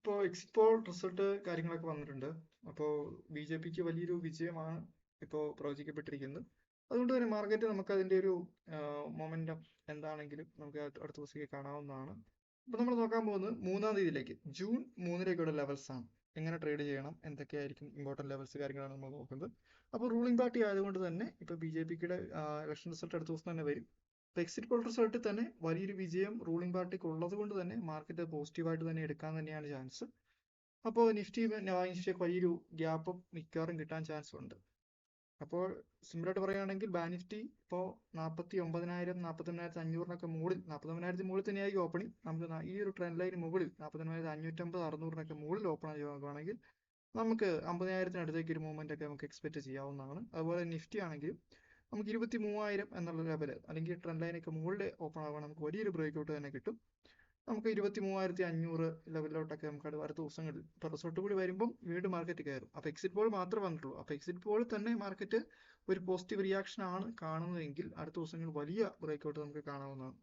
ഇപ്പോൾ exit poll result കാര്യങ്ങളൊക്കെ വന്നിട്ടുണ്ട്. അപ്പോൾ BJPക്ക് വലിയൊരു വിജയമാണ് ഇപ്പോൾ പ്രവചിക്കപ്പെട്ടിരിക്കുന്നത്. അതുകൊണ്ട് തന്നെ മാർക്കറ്റ് നമുക്ക് അതിന്റെ ഒരു മൊമെന്റം എന്താണെങ്കിലും നമുക്ക് അടുത്ത ദിവസത്തേക്ക് കാണാവുന്നതാണ്. അപ്പൊ നമ്മൾ നോക്കാൻ പോകുന്നത് 3-ാം തീയതിയിലേക്ക്, ജൂൺ 3-ലേക്കുള്ള ലെവൽസ് ആണ്. എങ്ങനെ ട്രേഡ് ചെയ്യണം, എന്തൊക്കെയായിരിക്കും ഇമ്പോർട്ടന്റ് ലെവൽസ് കാര്യങ്ങളാണ് നമ്മൾ നോക്കുന്നത്. അപ്പോൾ റൂളിംഗ് പാർട്ടി ആയതുകൊണ്ട് തന്നെ ഇപ്പൊ BJPയുടെ ഇലക്ഷൻ റിസൾട്ട് അടുത്ത ദിവസം തന്നെ വരും. ഇപ്പൊ എക്സിറ്റ് പോൾ റിസൾട്ടിൽ തന്നെ വലിയൊരു വിജയം റൂളിംഗ് പാർട്ടിക്ക് ഉള്ളത് കൊണ്ട് തന്നെ മാർക്കറ്റ് പോസിറ്റീവായിട്ട് തന്നെ എടുക്കാൻ തന്നെയാണ് ചാൻസ്. അപ്പോൾ നിഫ്റ്റിയൊക്കെ വലിയൊരു ഗ്യാപ്പ് മിക്കവാറും കിട്ടാൻ ചാൻസ് ഉണ്ട്. അപ്പോൾ സിമ്പിളായിട്ട് പറയുകയാണെങ്കിൽ ബാങ്ക് നിഫ്റ്റി ഇപ്പോൾ 49,000 49,500 മുകളിൽ, 49,000 മുകളിൽ തന്നെയായിരിക്കും ഓപ്പണിംഗ്. നമുക്ക് ഈ ഒരു ട്രെൻഡ് ലൈന് മുകളിൽ 49,550 600 മുകളിൽ ഓപ്പൺ ആകുകയാണെങ്കിൽ നമുക്ക് 50,000 അടുത്തേക്ക് ഒരു മൂവ്മെന്റ് ഒക്കെ നമുക്ക് എക്സ്പെക്ട് ചെയ്യാവുന്നതാണ്. അതുപോലെ നിഫ്റ്റി ആണെങ്കിൽ നമുക്ക് 23,000 എന്നുള്ള ലെവൽ അല്ലെങ്കിൽ ട്രെൻഡ് ലൈനൊക്കെ മുകളിൽ ഓപ്പൺ ആകുമ്പോൾ നമുക്ക് വലിയൊരു ബ്രേക്ക് ഔട്ട് തന്നെ കിട്ടും. നമുക്ക് 23,500 ലെവലിലോട്ടൊക്കെ നമുക്ക് അടുത്ത ദിവസങ്ങളിൽ ഇപ്പൊ റിസൾട്ട് കൂടി വരുമ്പോൾ വീണ്ടും മാർക്കറ്റ് കയറും. അപ്പൊ എക്സിറ്റ് പോൾ മാത്രമേ വന്നിട്ടുള്ളൂ. അപ്പൊ എക്സിറ്റ് പോൾ തന്നെ മാർക്കറ്റ് ഒരു പോസിറ്റീവ് റിയാക്ഷൻ ആണ് കാണുന്നതെങ്കിൽ അടുത്ത ദിവസങ്ങളിൽ വലിയ ബ്രേക്ക് ഔട്ട് നമുക്ക് കാണാവുന്നതാണ്.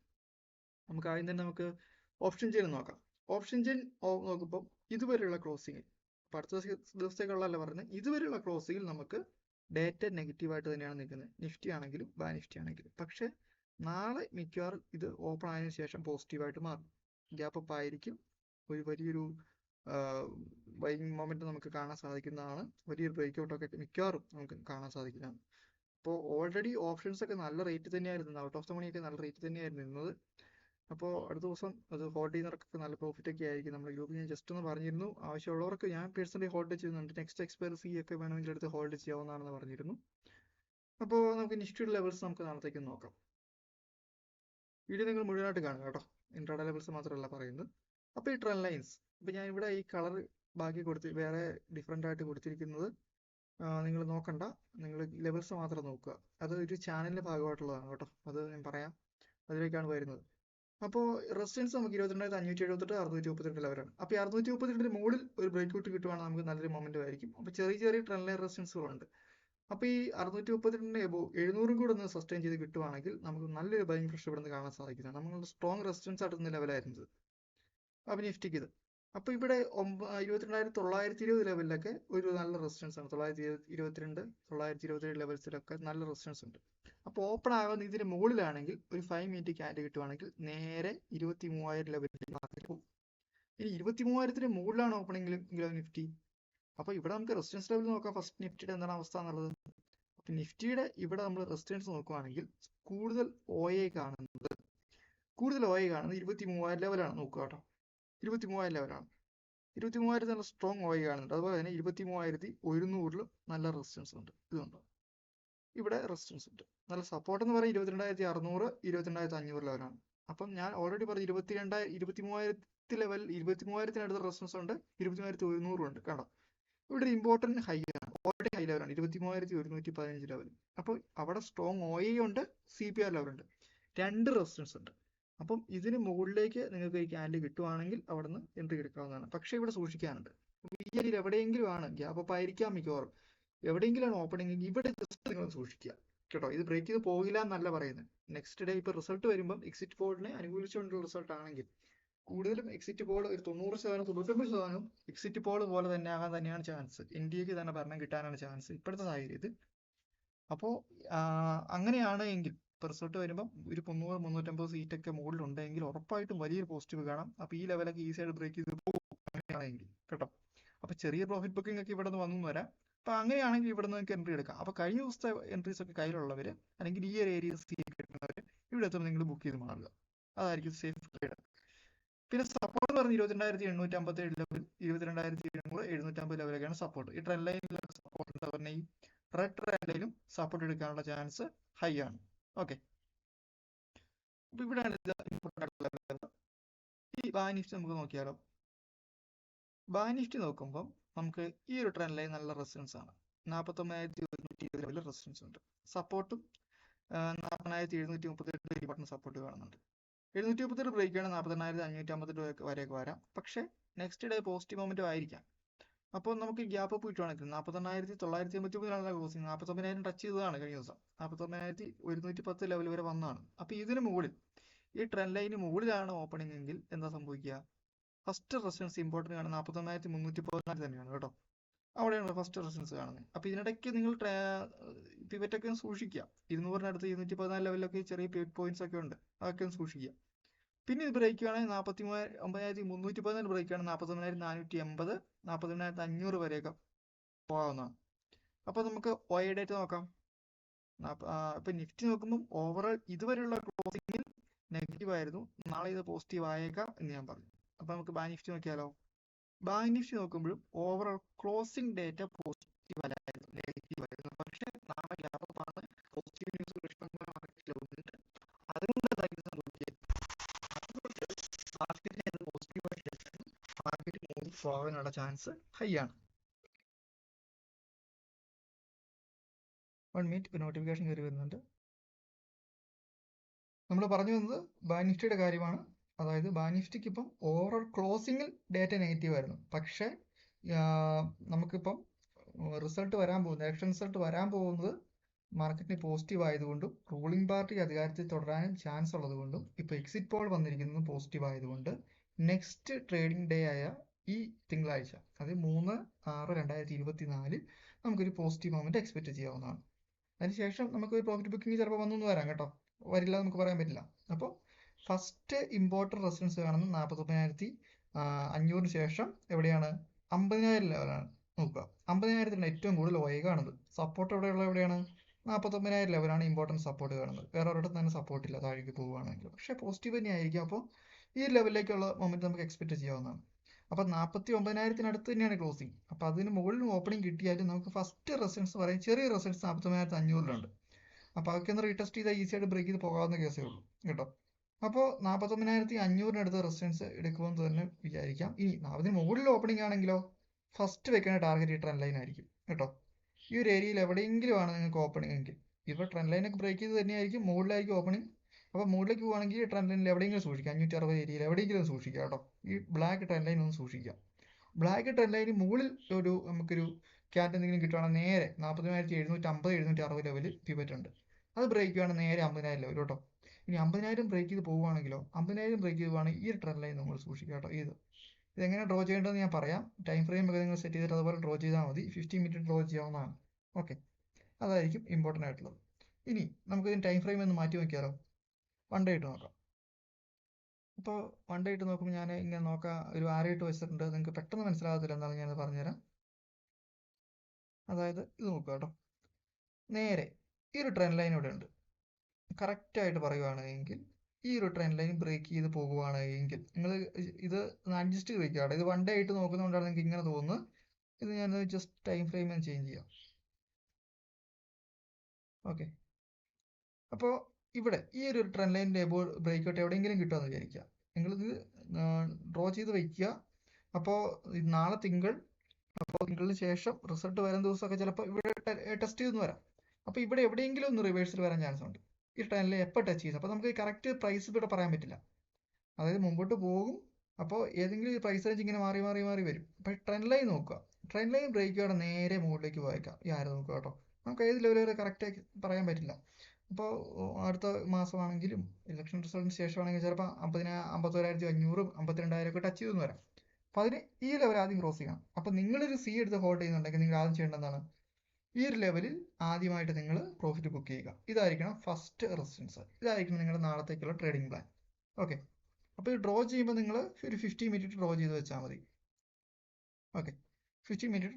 നമുക്ക് ആദ്യം തന്നെ നമുക്ക് ഓപ്ഷൻ ചെയിൻ നോക്കാം. ഓപ്ഷൻ ചെയിൻ നോക്കുമ്പോൾ ഇതുവരെയുള്ള ക്ലോസിംഗ്, അടുത്ത ദിവസത്തേക്കുള്ളതല്ല പറഞ്ഞത്, ഇതുവരെയുള്ള ക്ലോസിംഗിൽ നമുക്ക് ഡേറ്റ നെഗറ്റീവായിട്ട് തന്നെയാണ് നിൽക്കുന്നത്, നിഫ്റ്റി ആണെങ്കിലും ബാങ്ക് നിഫ്റ്റി ആണെങ്കിലും. പക്ഷെ നാളെ മിക്കവാറും ഇത് ഓപ്പൺ ആയതിനു ശേഷം പോസിറ്റീവായിട്ട് മാറും, ഗ്യാപ്പ് അപ്പ് ആയിരിക്കും. ഒരു വലിയൊരു ബൈയിങ് മൊമെന്റ് നമുക്ക് കാണാൻ സാധിക്കുന്നതാണ്. വലിയൊരു ബ്രേക്ക് ഔട്ടൊക്കെ മിക്കവാറും നമുക്ക് കാണാൻ സാധിക്കുന്നതാണ്. അപ്പോൾ ഓൾറെഡി ഓപ്ഷൻസ് ഒക്കെ നല്ല റേറ്റ് തന്നെയായിരുന്നു, ഔട്ട് ഓഫ് ദ മണി ഒക്കെ നല്ല റേറ്റ് തന്നെയായിരുന്നു നിന്നത്. അപ്പോൾ അടുത്ത ദിവസം അത് ഹോൾഡ് ചെയ്യുന്നവർക്കൊക്കെ നല്ല പ്രോഫിറ്റ് ഒക്കെ ആയിരിക്കും. നമ്മുടെ ഗ്രൂപ്പിൽ ഞാൻ ജസ്റ്റ് ഒന്ന് പറഞ്ഞിരുന്നു, ആവശ്യമുള്ളവർക്ക് ഞാൻ പേഴ്സണലി ഹോൾഡ് ചെയ്യുന്നുണ്ട്. നെക്സ്റ്റ് എക്സ്പയറി ഒക്കെ വേണമെങ്കിൽ എടുത്ത് ഹോൾഡ് ചെയ്യാവുന്നതാണെന്ന് പറഞ്ഞിരുന്നു. അപ്പോൾ നമുക്ക് നിഫ്റ്റിയുടെ ലെവൽസ് നമുക്ക് നാളത്തേക്ക് നോക്കാം. വീഡിയോ നിങ്ങൾ മുഴുവനായിട്ട് കാണുക കേട്ടോ, ഇൻട്രാഡേ ലെവൽസ് മാത്രമല്ല പറയുന്നത്. അപ്പോൾ ഈ ട്രെൻഡ് ലൈൻസ്, ഇപ്പൊ ഞാൻ ഇവിടെ ഈ കളർ ബാക്കി വേറെ ഡിഫറെന്റ് ആയിട്ട് കൊടുത്തിരിക്കുന്നത് നിങ്ങൾ നോക്കണ്ട, നിങ്ങൾ ലെവൽസ് മാത്രം നോക്കുക. അത് ഒരു ചാനലിന്റെ ഭാഗമായിട്ടുള്ളതാണ് കേട്ടോ, അത് ഞാൻ പറയാം, അതിലേക്കാണ് വരുന്നത്. അപ്പോൾ റെസിസ്റ്റൻസ് നമുക്ക് 22,578 632 ലെവലാണ്. അപ്പോൾ 632 മുകളിൽ ഒരു ബ്രേക്ക് ഔട്ട് കിട്ടുവാണെങ്കിൽ നമുക്ക് നല്ലൊരു മൊമെന്റ് ആയിരിക്കും. അപ്പോൾ ചെറിയ ചെറിയ ട്രെൻഡ് ലൈൻ റെസിസ്റ്റൻസുകളുണ്ട്. അപ്പോൾ ഈ 632 എബോ 700 കൂടെ ഒന്ന് സസ്റ്റെയിൻ ചെയ്ത് കിട്ടുവാണെങ്കിൽ നമുക്ക് നല്ലൊരു ബൈങ് പ്രഷർ ഇവിടെ നിന്ന് കാണാൻ സാധിക്കുന്നതാണ്. നമ്മളുടെ സ്ട്രോങ് റെസിസ്റ്റൻസ് ആയിട്ടുന്ന ലെവലായിരുന്നത് അപ്പോൾ നിഫ്റ്റിക്ക് ഇത്. അപ്പോൾ ഇവിടെ 22,920 ലെവലിലൊക്കെ ഒരു നല്ല റെസിസ്റ്റൻസ് ആണ്. 922 927 ലെവൽസിലൊക്കെ നല്ല റെസിസ്റ്റൻസ് ഉണ്ട്. അപ്പോൾ ഓപ്പൺ ആകുന്ന ഇതിന് മുകളിലാണെങ്കിൽ ഒരു 5 മിനിറ്റ് ക്യാൻഡിൽ കിട്ടുവാണെങ്കിൽ നേരെ 23,000 ലെവലിൽ പോകും. ഇനി 23,000 മുകളിലാണ് ഓപ്പണിംഗിലോ നിഫ്റ്റി. അപ്പൊ ഇവിടെ നമുക്ക് റെസിസ്റ്റൻസ് ലെവൽ നോക്കാം. ഫസ്റ്റ് നിഫ്റ്റിയുടെ എന്താണ് അവസ്ഥ എന്നുള്ളത്. അപ്പൊ നിഫ്റ്റിയുടെ ഇവിടെ നമ്മൾ റെസിസ്റ്റൻസ് നോക്കുവാണെങ്കിൽ കൂടുതൽ OA കാണുന്നത് 23,000 ലെവലാണ്. നോക്കുക കേട്ടോ, 23,000 ലെവലാണ്. 23,000 നല്ല സ്ട്രോങ് OA കാണുന്നുണ്ട്. അതുപോലെ തന്നെ 23,100 നല്ല റെസിസ്റ്റൻസ് ഉണ്ട്. ഇതുണ്ട്, ഇവിടെ റെസിസ്റ്റൻസ് ഉണ്ട്. നല്ല സപ്പോർട്ട് എന്ന് പറയുന്നത് 22,600 22,500 ലെവലാണ്. അപ്പം ഞാൻ ഓൾറെഡി പറഞ്ഞു 23,000 ലെവൽ, 23,000 റെസിസ്റ്റൻസ് ഉണ്ട്, 23,100 ഉണ്ട്. കണ്ടോ, ഇവിടെ ഇമ്പോർട്ടന്റ് ഹൈ ആണ്, ഓൾറെഡി ഹൈ ലെവലാണ് 23,115 ലെവൽ. അപ്പോൾ അവിടെ സ്ട്രോങ് OA ഉണ്ട്, CPR ലെവലുണ്ട്, രണ്ട് റെസിസ്റ്റൻസ് ഉണ്ട്. അപ്പം ഇതിന് മുകളിലേക്ക് നിങ്ങൾക്ക് ഈ ക്യാൻഡിൽ കിട്ടുവാണെങ്കിൽ അവിടെ നിന്ന് എൻട്രി എടുക്കാവുന്നതാണ്. പക്ഷെ ഇവിടെ സൂക്ഷിക്കാനുണ്ട്, ഈ ഏരിയയിൽ എവിടെയെങ്കിലും ആണ് ഗ്യാപ്പ് അപ്പ് ആയിരിക്കാം മിക്കവാറും, എവിടെയെങ്കിലും ഓപ്പണിംഗ്, ഇവിടെ ജസ്റ്റ് നിങ്ങൾ സൂക്ഷിക്കുക കേട്ടോ. ഇത് ബ്രേക്ക് ചെയ്ത് പോകില്ല എന്നല്ല പറയുന്നത്. നെക്സ്റ്റ് ഡേ ഇപ്പൊ റിസൾട്ട് വരുമ്പോൾ എക്സിറ്റ് പോളിനെ അനുകൂലിച്ചുകൊണ്ടുള്ള റിസൾട്ട് ആണെങ്കിൽ കൂടുതലും എക്സിറ്റ് പോൾ ഒരു 90% 99% എക്സിറ്റ് പോൾ പോലെ തന്നെ ആകാൻ തന്നെയാണ് ചാൻസ്. ഇന്ത്യക്ക് തന്നെ ഭരണം കിട്ടാനാണ് ചാൻസ് ഇപ്പോഴത്തെ സാഹചര്യത്തിൽ. അപ്പോൾ അങ്ങനെയാണ് എങ്കിൽ ഇപ്പൊ റിസൾട്ട് വരുമ്പോൾ ഒരു 300-350 സീറ്റൊക്കെ മുകളിലുണ്ടെങ്കിൽ ഉറപ്പായിട്ടും വലിയൊരു പോസിറ്റീവ് കാണാം. അപ്പൊ ഈ ലെവലൊക്കെ ഈസിയായിട്ട് ബ്രേക്ക് ചെയ്ത് പോകും അങ്ങനെയാണെങ്കിൽ കേട്ടോ. അപ്പൊ ചെറിയ പ്രോഫിറ്റ് ബുക്കിംഗ് ഒക്കെ ഇവിടെ നിന്ന് വന്നു വരാം. അപ്പൊ അങ്ങനെയാണെങ്കിൽ ഇവിടെ നിന്ന് നിങ്ങൾക്ക് എൻട്രി എടുക്കാം. അപ്പൊ കഴിഞ്ഞ ദിവസത്തെ എൻട്രീസ് ഒക്കെ കയ്യിലുള്ളവര് അല്ലെങ്കിൽ ഈ ഒരു ഏരിയ കിട്ടുന്നവര് ഇവിടെ എത്തുമ്പോൾ നിങ്ങൾ ബുക്ക് ചെയ്ത് മാറുക, അതായിരിക്കും സേഫ് ട്രേഡ്. പിന്നെ സപ്പോർട്ട് പറഞ്ഞ് 22,857 ലെവൽ, 22,700 750 ലെവലൊക്കെയാണ് സപ്പോർട്ട്. ഈ ട്രെൻഡ് ലൈനിലൊക്കെ സപ്പോർട്ട് ഉണ്ട്. പറഞ്ഞ ഈ റെഡ് ട്രെൻഡ് ലൈനും സപ്പോർട്ട് എടുക്കാനുള്ള ചാൻസ് ഹൈ ആണ്. ഓക്കെ, അപ്പൊ ഇവിടെയാണ് ഈ ബാങ്ക് നിഫ്റ്റി നമുക്ക് നോക്കിയാലോ. ബാങ്ക് നിഫ്റ്റി നോക്കുമ്പോൾ നമുക്ക് ഈ ഒരു ട്രെൻഡ് ലൈൻ നല്ല റെസിസ്റ്റൻസ് ആണ്. 49,120 ലെവലിൽ റെസിസ്റ്റൻസ് ഉണ്ട്. സപ്പോർട്ടും 40,738 സപ്പോർട്ട് കാണുന്നുണ്ട്. 738 ബ്രേക്ക് ആണ് 40,558 വരെയൊക്കെ വരാം. പക്ഷെ നെക്സ്റ്റ് ഡേ പോസിറ്റീവ് മൊമെന്റും ആയിരിക്കാം. അപ്പോൾ നമുക്ക് ഗ്യാപ്പ് അപ്പ് കിട്ടുവാണെങ്കിൽ 49,983 ക്ലോസിംഗ്, 49,000 ടച്ച് ചെയ്തതാണ് കഴിഞ്ഞ ദിവസം, 49,110 ലെവൽ വരെ വന്നതാണ്. അപ്പൊ ഇതിന് മുകളിൽ ഈ ട്രെൻഡ് ലൈന് മുകളിലാണ് ഓപ്പണിംഗ് എങ്കിൽ എന്താ സംഭവിക്കുക, ഫസ്റ്റ് റെസിസ്റ്റൻസ് ഇമ്പോർട്ടൻ്റ് ആണ് 41,314 തന്നെയാണ് കേട്ടോ. അവിടെയാണ് ഫസ്റ്റ് റെസിസ്റ്റൻസ് കാണുന്നത്. അപ്പോൾ ഇതിനിടയ്ക്ക് നിങ്ങൾ പിവറ്റൊക്കെ ഒന്ന് സൂക്ഷിക്കുക. 200-നടുത്ത് 214 ലെവലിലൊക്കെ ചെറിയ പിവറ്റ് പോയിന്റ്സ് ഒക്കെ ഉണ്ട്, അതൊക്കെ ഒന്ന് സൂക്ഷിക്കുക. പിന്നെ ഇത് ബ്രേക്ക് ആണെങ്കിൽ 49,314 ബ്രേക്ക് ആണ് 49,480, 49,500 വരെയൊക്കെ പോകാവുന്നതാണ്. അപ്പോൾ നമുക്ക് OI ഡേറ്റ് നോക്കാം. ഇപ്പൊ നിഫ്റ്റി നോക്കുമ്പോൾ ഓവറോൾ ഇതുവരെയുള്ള ക്ലോസിംഗിൽ നെഗറ്റീവ് ആയിരുന്നു. നാളെ ഇത് പോസിറ്റീവ് ആയേക്കാം എന്ന് ഞാൻ പറഞ്ഞു. അപ്പൊ നമുക്ക് ബാങ്ക് നിഫ്റ്റി നോക്കിയാലോ. ബാങ്ക് നിഫ്റ്റി നോക്കുമ്പോഴും ഓവറോൾ ക്ലോസിംഗ് ഡേറ്റ പോസിറ്റീവ് അല്ലായിരുന്നു, നെഗറ്റീവ് ആയിരുന്നു. പക്ഷേ നാളെ വ്യാപകമാണ് പോസിറ്റീവ് ന്യൂസ് മാർക്കറ്റിൽ വന്നിട്ട് അതുകൊണ്ട് മാർക്കറ്റ് പോകാനുള്ള ചാൻസ് ഹൈ ആണ്. 1 മിനിറ്റ്, നോട്ടിഫിക്കേഷൻ കയറി വരുന്നുണ്ട്. നമ്മൾ പറഞ്ഞു വന്നത് ബാങ്ക് നിഫ്റ്റിയുടെ കാര്യമാണ്. അതായത് ബാങ്ക് നിഫ്റ്റിക്ക് ഇപ്പം ഓവറോൾ ക്ലോസിംഗിൽ ഡേറ്റ നെഗറ്റീവ് ആയിരുന്നു. പക്ഷേ നമുക്കിപ്പം റിസൾട്ട് വരാൻ പോകുന്നത്, ഇലക്ഷൻ റിസൾട്ട് വരാൻ പോകുന്നത് മാർക്കറ്റിന് പോസിറ്റീവ് ആയതുകൊണ്ടും റൂളിംഗ് പാർട്ടി അധികാരത്തിൽ തുടരാനും ചാൻസ് ഉള്ളതുകൊണ്ടും ഇപ്പോൾ എക്സിറ്റ് പോൾ വന്നിരിക്കുന്നത് പോസിറ്റീവ് ആയതുകൊണ്ട് നെക്സ്റ്റ് ട്രേഡിംഗ് ഡേ ആയ ഈ തിങ്കളാഴ്ച, അത് 3/6/2024 നമുക്കൊരു പോസിറ്റീവ് മൊമെന്റ് എക്സ്പെക്ട് ചെയ്യാവുന്നതാണ്. അതിനുശേഷം നമുക്ക് പ്രോഫിറ്റ് ബുക്കിംഗ് ചിലപ്പോൾ വന്നു വരാം കേട്ടോ, വരില്ല നമുക്ക് പറയാൻ പറ്റില്ല. അപ്പോൾ ഫസ്റ്റ് ഇമ്പോർട്ടൻറ്റ് റെസിസ്റ്റൻസ് കാണുന്നത് 49,500 ശേഷം എവിടെയാണ്? 50,000 ലെവലാണ് നോക്കുക. 50,000 ഏറ്റവും കൂടുതൽ OI കാണുന്നത്. സപ്പോർട്ട് എവിടെയാണ്? 49,000 ലെവലാണ് ഇമ്പോർട്ടൻറ്റ് സപ്പോർട്ട് കാണുന്നത്. വേറെ ഒരിടത്തും തന്നെ സപ്പോർട്ട് ഇല്ല താഴേക്ക് പോവുകയാണെങ്കിൽ. പക്ഷേ പോസിറ്റീവ് തന്നെ ആയിരിക്കും. അപ്പോൾ ഈ ലെവലിലേക്കുള്ള മൊമെന്റ് നമുക്ക് എക്സ്പെക്ട് ചെയ്യാവുന്നതാണ്. അപ്പോൾ 49,000-നടുത്ത് തന്നെയാണ് ക്ലോസിംഗ്. അപ്പോൾ അതിന് മുകളിൽ ഓപ്പണിംഗ് കിട്ടിയാലും നമുക്ക് ഫസ്റ്റ് റെസിസ്റ്റൻസ് പറയും, ചെറിയ റെസിസ്റ്റൻസ് 49,500 അപ്പോൾ അതൊക്കെ ഒന്ന് റീടെസ്റ്റ് ചെയ്താൽ ഈസി ആയിട്ട് ബ്രേക്ക് ചെയ്ത് പോകാവുന്ന കേസേ ഉള്ളൂ കേട്ടോ. അപ്പോൾ 49,500-നടുത്ത് റെസിസ്റ്റൻസ് എടുക്കുമെന്ന് തന്നെ വിചാരിക്കാം. ഇനി അതിന് മുകളിൽ ഓപ്പണിംഗ് ആണെങ്കിലോ ഫസ്റ്റ് വെക്കേണ്ട ടാർഗറ്റ് ഈ ട്രെൻഡ് ലൈൻ ആയിരിക്കും കേട്ടോ. ഈ ഒരു ഏരിയയിൽ എവിടെയെങ്കിലും ആണ് നിങ്ങൾക്ക് ഓപ്പണിംഗ് എങ്കിൽ, ഇപ്പോൾ ട്രെൻഡ് ലൈനൊക്കെ ബ്രേക്ക് ചെയ്ത് തന്നെയായിരിക്കും മുകളിലായിരിക്കും ഓപ്പണിംഗ്. അപ്പോൾ മുകളിലേക്ക് പോവുകയാണെങ്കിൽ ട്രെൻഡ് ലൈനിൽ എവിടെയെങ്കിലും സൂക്ഷിക്കുക, 560 ഏരിയയിൽ എവിടെയെങ്കിലും സൂക്ഷിക്കുക കേട്ടോ. ഈ ബ്ലാക്ക് ട്രെൻഡ് ലൈൻ ഒന്ന് സൂക്ഷിക്കുക. ബ്ലാക്ക് ട്രെൻഡ് ലൈന് മുകളിൽ നമുക്കൊരു ക്യാറ്റ് എന്തെങ്കിലും കിട്ടുവാണെങ്കിൽ നേരെ 40,750-760 ലെവലിൽ പിവറ്റ് ഉണ്ട്. അത് ബ്രേക്ക് ചെയ്യുകയാണ് നേരെ 50,000 ലെവൽ കേട്ടോ. ഇനി 50,000 ബ്രേക്ക് ചെയ്ത് പോവുകയാണെങ്കിലോ, 50,000 ബ്രേക്ക് ചെയ്യുവാണെങ്കിൽ ഈ ട്രെൻഡ് ലൈൻ നമ്മൾ സൂക്ഷിക്കുക കേട്ടോ. ഇതെങ്ങനെ ഡ്രോ ചെയ്യേണ്ടതെന്ന് ഞാൻ പറയാം. ടൈം ഫ്രെയിം ഒക്കെ നിങ്ങൾ സെറ്റ് ചെയ്തിട്ട് അതുപോലെ ഡ്രോ ചെയ്താൽ മതി. 15 മിനിറ്റ് ഡ്രോ ചെയ്യാവുന്നതാണ്. ഓക്കെ, അതായിരിക്കും ഇമ്പോർട്ടൻ്റ് ആയിട്ടുള്ളത്. ഇനി നമുക്ക് ഇതിന് ടൈം ഫ്രെയിം ഒന്ന് മാറ്റി നോക്കിയാലോ. 1 ഡേ ഇട്ട് നോക്കാം. അപ്പോൾ 1 ഡേ ഇട്ട് നോക്കുമ്പോൾ ഞാൻ ഇങ്ങനെ നോക്കാം, ഒരു ആരോ ഇട്ട് വെച്ചിട്ടുണ്ട്. നിങ്ങൾക്ക് പെട്ടെന്ന് മനസ്സിലാകത്തില്ല, എന്നാലും ഞാനത് പറഞ്ഞുതരാം. അതായത് ഇത് നോക്കുക കേട്ടോ. നേരെ ഈ ഒരു ട്രെൻഡ് ലൈൻ ഇവിടെ ഉണ്ട്. കറക്റ്റായിട്ട് പറയുകയാണെങ്കിൽ ഈ ഒരു ട്രെൻഡ് ലൈൻ ബ്രേക്ക് ചെയ്ത് പോകുകയാണെങ്കിൽ നിങ്ങൾ ഇത് അഡ്ജസ്റ്റ് ചെയ്ത് വയ്ക്കുക. ഇത് 1 ഡേ ആയിട്ട് നോക്കുന്നതുകൊണ്ടാണ് നിങ്ങൾക്ക് ഇങ്ങനെ തോന്നുന്നത്. ഇത് ഞാൻ ജസ്റ്റ് ടൈം ഫ്രെയിം ചേഞ്ച് ചെയ്യാം. ഓക്കെ, അപ്പോൾ ഇവിടെ ഈ ഒരു ട്രെൻഡ് ലൈനിൻ്റെ ബ്രേക്ക് ഔട്ട് എവിടെയെങ്കിലും കിട്ടുമെന്ന് വിചാരിക്കുക. നിങ്ങളിത് ഡ്രോ ചെയ്ത് വയ്ക്കുക. അപ്പോൾ നാളെ തിങ്കൾ, അപ്പോൾ തിങ്കളിന് ശേഷം റിസൾട്ട് വരുന്ന ദിവസമൊക്കെ ചിലപ്പോൾ ഇവിടെ ടെസ്റ്റ് ചെയ്തെന്ന് വരാം. അപ്പോൾ ഇവിടെ എവിടെയെങ്കിലും ഒന്ന് റിവേഴ്സിൽ വരാൻ ചാൻസ് ഉണ്ട് ഈ ട്രെൻഡിൽ എപ്പോൾ ടച്ച് ചെയ്യുന്നത്. അപ്പോൾ നമുക്ക് കറക്റ്റ് പ്രൈസ് ഇവിടെ പറയാൻ പറ്റില്ല. അതായത് മുമ്പോട്ട് പോകും, അപ്പോൾ ഏതെങ്കിലും പ്രൈസ് റേഞ്ച് ഇങ്ങനെ മാറി വരും. അപ്പോൾ ട്രെൻഡ് ലൈൻ നോക്കുക. ട്രെൻഡ് ലൈൻ ബ്രേക്ക് ചെയ്യണം നേരെ മുകളിലേക്ക് പോയേക്കാം. ഈ ആര് നോക്കുക കേട്ടോ. നമുക്ക് ഏത് ലെവൽ വരെ കറക്റ്റായി പറയാൻ പറ്റില്ല. അപ്പോൾ അടുത്ത മാസമാണെങ്കിലും ഇലക്ഷൻ റിസൾട്ടിന് ശേഷമാണെങ്കിൽ ചിലപ്പോൾ 51,500, 52,000 ഒക്കെ ടച്ച് ചെയ്തെന്ന് വരാം. അപ്പോൾ അതിന് ഈ ലെവൽ ആദ്യം ക്രോസ് ചെയ്യണം. അപ്പോൾ നിങ്ങളൊരു സി എടുത്ത് ഹോൾഡ് ചെയ്യുന്നുണ്ടെങ്കിൽ നിങ്ങൾ ആദ്യം ചെയ്യേണ്ടതാണ് ഈ ഒരു ലെവലിൽ ആദ്യമായിട്ട് നിങ്ങൾ പ്രോഫിറ്റ് ബുക്ക് ചെയ്യുക. ഇതായിരിക്കണം ഫസ്റ്റ് റെസിസ്റ്റൻസ്. ഇതായിരിക്കും നിങ്ങളുടെ നാളത്തേക്കുള്ള ട്രേഡിംഗ് പ്ലാൻ. ഓക്കെ, അപ്പോൾ ഈ ഡ്രോ ചെയ്യുമ്പോൾ നിങ്ങൾ ഒരു 50 മിനിറ്റ് ഡ്രോ ചെയ്ത് വെച്ചാൽ മതി. Okay, 50 minute